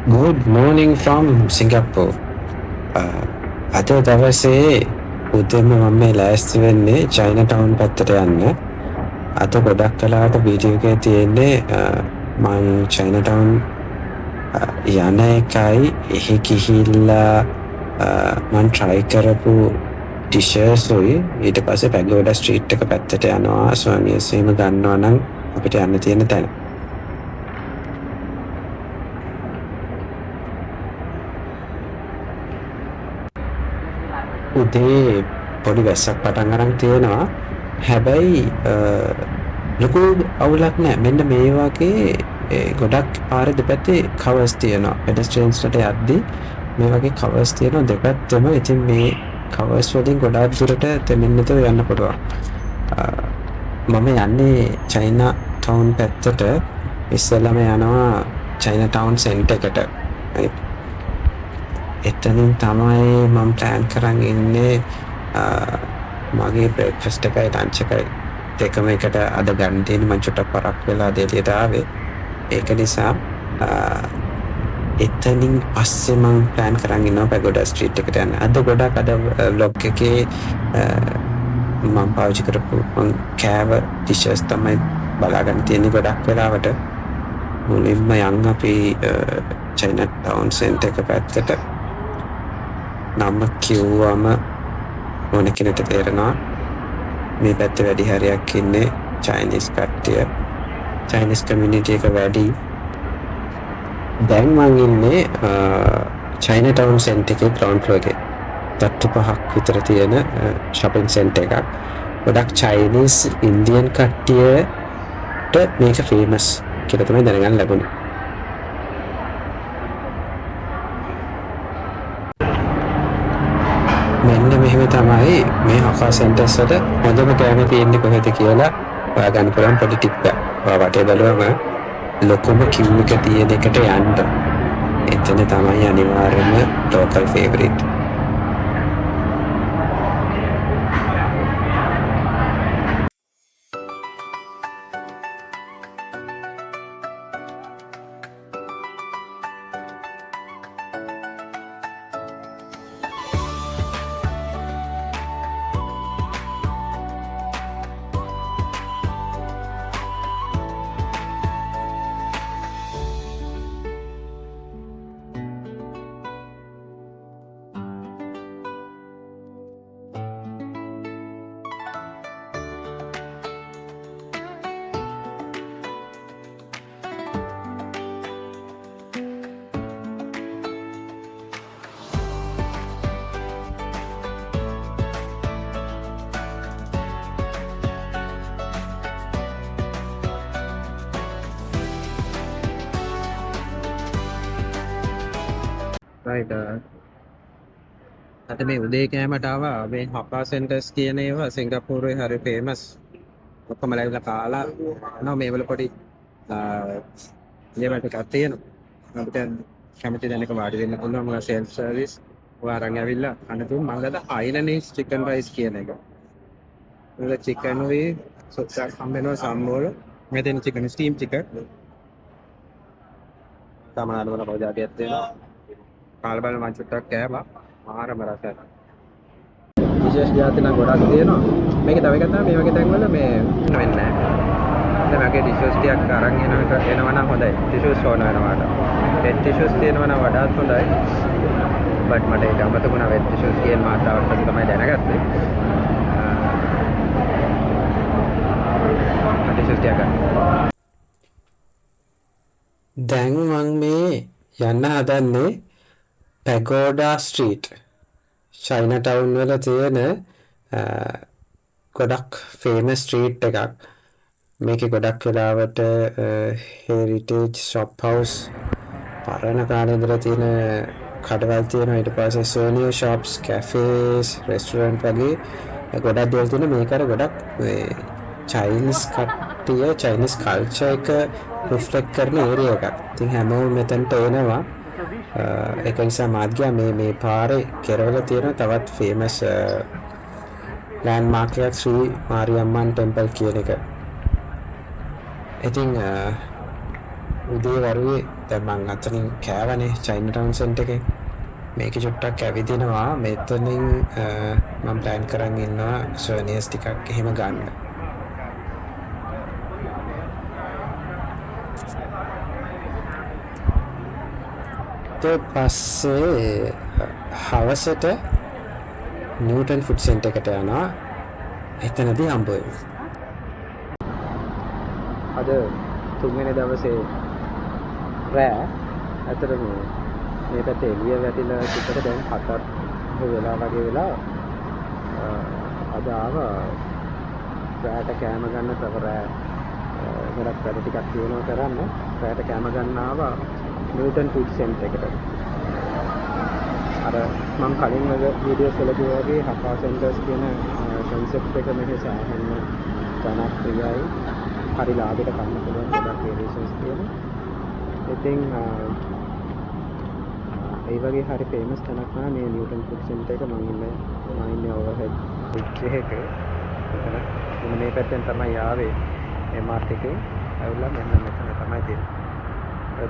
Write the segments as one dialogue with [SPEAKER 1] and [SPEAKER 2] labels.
[SPEAKER 1] Good morning from Singapore. අද දවසේ උදේම මම ලෑස්ති වෙන්නේ චයිනාටවුන් පැත්තට යන්න. අද ගොඩක් කලාවට වීඩියෝ එකේ තියෙන්නේ මම චයිනාටවුන් යන එකයි එහි ගිහිල්ලා මම try කරපු ඩිෂස් උයි ඊට පස්සේ පැගෝඩා ස්ට්‍රීට් එක පැත්තට යනවා ස්වාමියාසීම ගන්නවා නම් අපිට යන්න තියෙන තැන. උදේ පොඩි වැස්සක් පටන් අරන් තියෙනවා. හැබැයි ලොකු අවුලක් නෑ. මෙන්න මේ වගේ ගොඩක් පාර දෙපැත්තේ කවර්ස් තියෙනවා. පෙඩස්ට්‍රියන්ස්ලට යද්දී මේ වගේ කවර්ස් තියෙනවා දෙපැත්තම. ඉතින් මේ කවර්ස් වලින් ගොඩාක් දුරට තෙමෙන්න නැතුව යන්න පුළුවන්. මම යන්නේ චයිනා ටවුන් පැත්තට. ඉස්සෙල්ලාම යනවා චයිනා ටවුන් සෙන්ටර් එකට. එතනින් තමයි මම ප්ලෑන් කරන් ඉන්නේ මගේ බ්‍රේක්ෆාස්ට් එකයි ලන්ච් එකයි දෙකම එකට අද ගන්න තියෙන්නේ. මම චුට්ටක් පරක් වෙලා දෙලියට ආවේ. ඒක නිසා එතනින් පස්සේ මම ප්ලෑන් කරන් ඉන්නවා පැගෝඩා ස්ට්‍රීට් එකට යන්න. අද ගොඩක් අද ව්ලොග් එකේ මම පාවිච්චි කරපු මම කෑව ඩිෂස් තමයි බලාගන්න තියෙන්නේ ගොඩක් වෙලාවට. මුලින්ම යන් අපි චයිනා ටවුන් සෙන්ටර් එක පැත්තට නම කිව්වම ඕන කෙනෙක්ට තේරෙනවා මේ පැත්තේ වැඩි හරියක් ඉන්නේ චයිනීස් කට්ටිය. චයිනීස් කමියුනිටි එක වැඩි. දැන් මං ඉන්නේ චයිනා ටවුන් සෙන්ටර් එකේ ග්‍රවුන්ඩ් ෆ්ලෝර් එකේ. තට්ටු 5ක් විතර තියෙන shopping center එකක්. ගොඩක් චයිනීස් ඉන්දියන් කට්ටියට මේක ෆේමස් කියලා තමයි දැනගන්න ලැබුණේ. මෙන්න මෙහෙම තමයි මේ හකා සෙන්ටර්ස් වල හොඳම කෑම තියෙන්නේ කොහෙද කියලා හොයාගන්න පුළුවන් පොඩි ටිප් එකක්. ඔයා වටේ බලුවම ලොකුම කිව් එක තියෙන එකට යන්න. එතන තමයි අනිවාර්යයෙන්ම ලෝකල් ෆේවරිට්. right අද මේ උදේ කෑමට ආවා මේ හකා සෙන්ටර්ස් කියන ඒවා සිංගප්පූරුවේ හරි ෆේමස්. ඔක්කොම ලැබිලා කාලා යනවා. මේවල පොඩි දේවල් ටිකක් තියෙනවා. අපිට කැමති දැනක වාඩි වෙන්න පුළුවන්. මම සෙල්ෆ් සර්විස් ඔයා අරන් ඇවිල්ලා අනතුරු මම ගත්තා හයිලන්ඩ්ස් චිකන් රයිස් කියන එක. ඒක චිකන් උයි සොක්සක් හම්බෙනවා සම්බෝල. මෙතන චිකන් ස්ටීම් චිකන්. තමනාල වල පොඩියක් තියෙනවා. කාල බලන මං චුට්ටක් කෑවා. මාරම රසයි. විශේෂ જાති නම් ගොඩක් තියෙනවා. මේකේ තව එකක් තමයි මේ වගේ තැන්වල මේ වෙන්නේ නැහැ. දැන් මගේ ටිෂුස් ටිකක් අරන් එනවා නම් හොඳයි. ටිෂුස් ඕන වෙනවාට. වෙට් ටිෂුස් තියෙනවා නම් වඩාත් හොඳයි. බට් මට ඒක අමතක වුණා වෙට් ටිෂුස් කියන මාත්‍රාවට පස්සේ තමයි දැනගත්තේ. ටිෂුස් ටිකක් ගන්න. දැන් මම මේ යන්න හදන්නේ පැගෝඩා ස්ට්‍රීට්. චයිනා ටවුන් වල තියෙන ගොඩක් ෆේමස් ස්ට්‍රීට් එකක්. මේකේ ගොඩක් වෙලාවට හෙරිටේජ් ෂොප් හවුස් පරණ කාලේ ඉඳලා තියෙන කඩවල් තියෙනවා. ඊට පස්සේ සෝනියර් ෂොප්ස්, කැෆේස්, රෙස්ටුරන්ට් වගේ ගොඩක් දේවල් තියෙන. මේක අර ගොඩක් චයිනීස් කට්ටිය චයිනීස් කල්චර් එක රිෆ්ලෙක්ට් කරන ඒරියා එකක්. ඉතින් හැමෝම මෙතනට එනවා. ඒක නිසා මාත් ගියා මේ පාරේ කෙරවල තියෙන තවත් ෆේමස් ලෑන්ඩ්මාර්ක් එකක් ශ්‍රී මාරියම්මන් ටෙම්පල් කියන එක. ඉතින් උදේ වරුවේ දැන් මං අතනින් කෑවනේ චයිනා ටවුන් සෙන්ටර් එකෙන්. මේක චුට්ටක් ඇවිදිනවා මෙතනින් මම ප්ලෑන් කරන් ඉන්නවා සර්නියර්ස් ටිකක් එහෙම ගන්න. ඊට පස්සේ හවසට නිව්ටන් ෆුඩ් සෙන්ටර් එකට යනවා. එතනදී හම්බ වෙනවා. අද තුන්වෙනි දවසේ රෑ ඇතරම මේ පැත්තේ එළිය වැටිලා පිටට දැන් 7ක් වෙලා වගේ වෙලා අද ආවා රෑට කෑම ගන්න තව රෑ ගොඩක් වැඩ ටිකක් තියෙනවා කරන්න රෑට කෑම ගන්න ආවා නිව්ටන් ෆුඩ් සෙන්ටර් එකට. අර මම කලින් වීඩියෝස් වල කිව්වා වගේ හපා සෙන්ටර්ස් කියන concept එක මෙහි සෑහෙන ජනප්‍රියයි. හරි ලාභයට ගන්න පුළුවන් ගොඩක් වේරියේෂන්ස් තියෙනවා. ඉතින් ඒ වගේ හරි ෆේමස් තැනක් නා මේ නිව්ටන් ෆුඩ් සෙන්ටර් එක. මම ඉන්නේ ඕවර්හෙඩ් බ්‍රිජ් එකක. එතන මේ පැත්තෙන් තමයි ආවේ MRT එකේ. ඇවිල්ලා මෙන්න මෙතන තමයි තියෙන්නේ.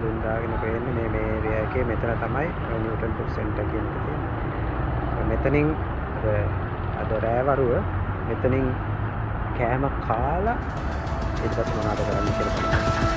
[SPEAKER 1] දුන්දාගෙන පේන්නේ මේ ඒරියා එකේ මෙතන තමයි නිව්ටන් ෆුඩ් සෙන්ටර් කියන එක තියෙන්නේ. මෙතනින් අද රෑවරුව මෙතනින් කෑම කාලා ඊට පස්සේ මොනවද කරන්න කියලා බලන්න.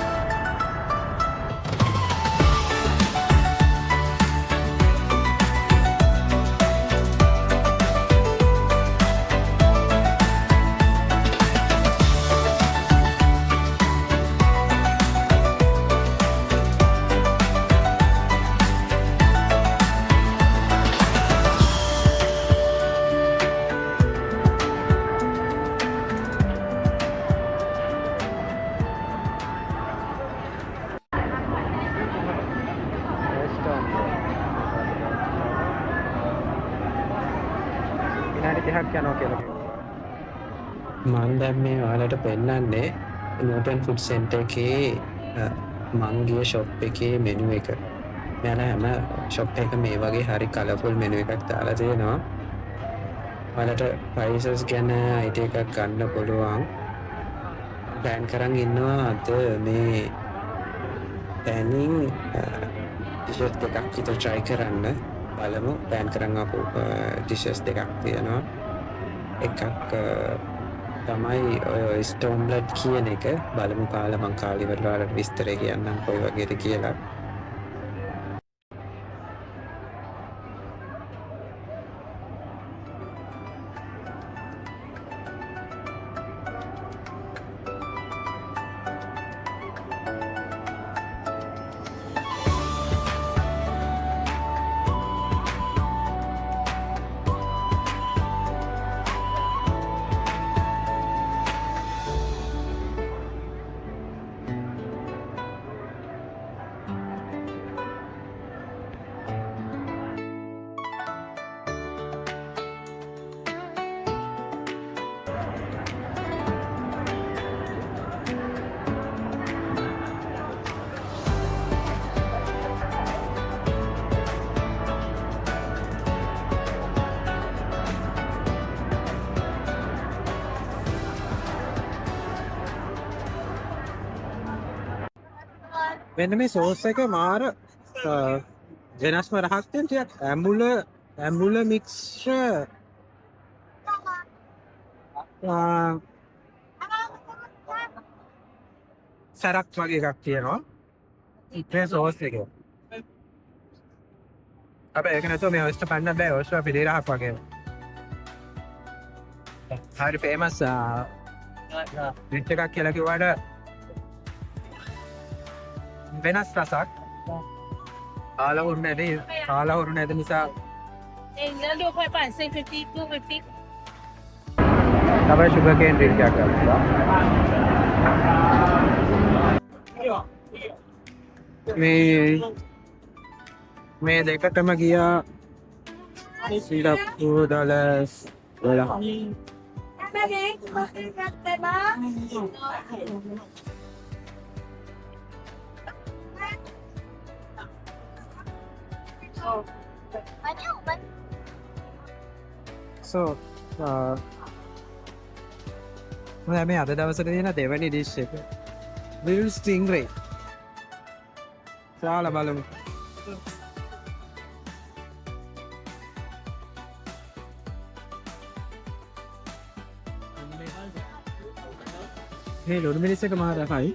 [SPEAKER 1] මම දැන් මේ ඔයාලට පෙන්නන්නේ නිව්ටන් ෆුඩ් සෙන්ටර් එකේ මං ගිය ෂොප් එකේ මෙනු එක. මෙයාලා හැම ෂොප් එකකම මේ වගේ හරි කලර්ෆුල් මෙනු එකක් දාලා තියෙනවා. ඔයාලට ප්‍රයිසස් ගැන අයිඩියා එකක් ගන්න පුළුවන්. ප්ලෑන් කරන් ඉන්නවා අද මේ පැනින් ඩිෂස් දෙකක් විතර try කරන්න. බලමු ප්ලෑන් කරන් ආපු ඩිෂස් දෙකක් තියෙනවා. එකක් තමයි ඔය ස්ටෝම්ලට් කියන එක. බලමු කාලා මං කාලේ ඉවරලා වලට විස්තරය කියන්නම් කොයි වගේද කියලා. මෙන්න මේ සෝස් එක මාර වෙනස්ම රහක් තියෙන ටිකක් ඇඹුල මික්ස්චර් සරක් වගේ එකක් තියෙනවා මේ සෝස් එකේ. අපේ ඒක නැතුව මේ ඔයස්ටර් පන්න බෑ. ඔයස්ටර් පිළි රහක් වගේ. හරි ෆේමස් රිච් එකක් කියලා කිව්වට වෙනස් රසක්. කාලවුරු නැති නිසා තමයි sugar cane drink එකක් ගත්තා. මේ දෙකටම ගියා $12. So මේ අද දවසට තියෙන දෙවැනි ඩිෂ් එක grilled stingray.
[SPEAKER 2] සාල බලමු. මේ ලුණු මිරිස් එක මහා රසයි.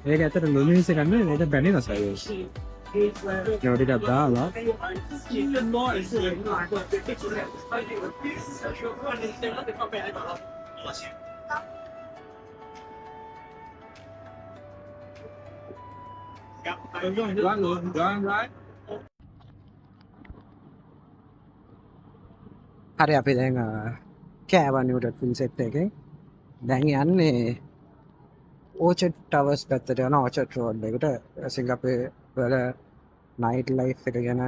[SPEAKER 2] ඒක ඇත්තට ලුණු මිරිස් එකක් නෙවෙයි ඒක බැනි රසයි. ඒක ටිකක් දාලා හරි අපි දැන් කෑවනියට ෆිල් සෙට් එකේ දැන් යන්නේ ඕචඩ් ටවර්ස් පැත්තට යන ඕචඩ් රෝඩ් එකට. සිංගප්පූරේ වල නයිට් ලයිෆ් එක ගැන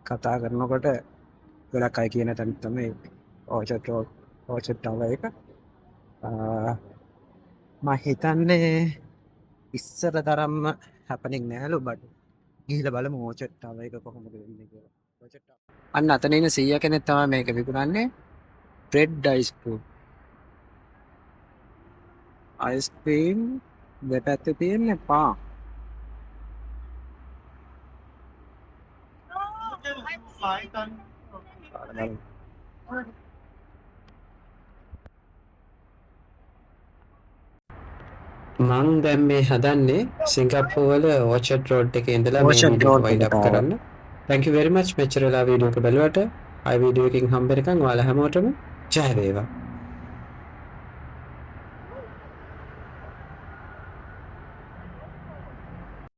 [SPEAKER 2] කතා කරනකොට ගොඩක් අය කියන තැන තමයි ඕචඩ් රෝඩ් ඕචඩ් ටවර් එක. මම හිතන්නේ ඉස්සර තරම්ම හැපනින් නෑලු බට් ගිහිල්ලා බලමු ඕචඩ් ටවර් එක කොහොමද වෙන්නේ කියලා. ඕචඩ් ටවර් අන්න අතන ඉන්න සීයා කෙනෙක් තමයි මේක විකුණන්නේ. බ්‍රෙඩ් අයිස්ක්‍රීම් දෙපැත්තේ තියෙන්නේ පාන්.
[SPEAKER 1] මං දැන් මේ හදන්නේ සිංගප්පූරුවල ඕචඩ් රෝඩ් එකේ ඉඳලා මේ
[SPEAKER 2] ඕචඩ්
[SPEAKER 1] වීඩියෝ එක
[SPEAKER 2] රෝඩ්
[SPEAKER 1] වයින්ඩ්
[SPEAKER 2] එකට
[SPEAKER 1] අප් කරන්න. thank you very much මෙච්චර වෙලා වීඩියෝ එක බලුවට. ආයි වීඩියෝ එකකින් හම්බ වෙනකන් ඔයාලා හැමෝටම ජය වේවා.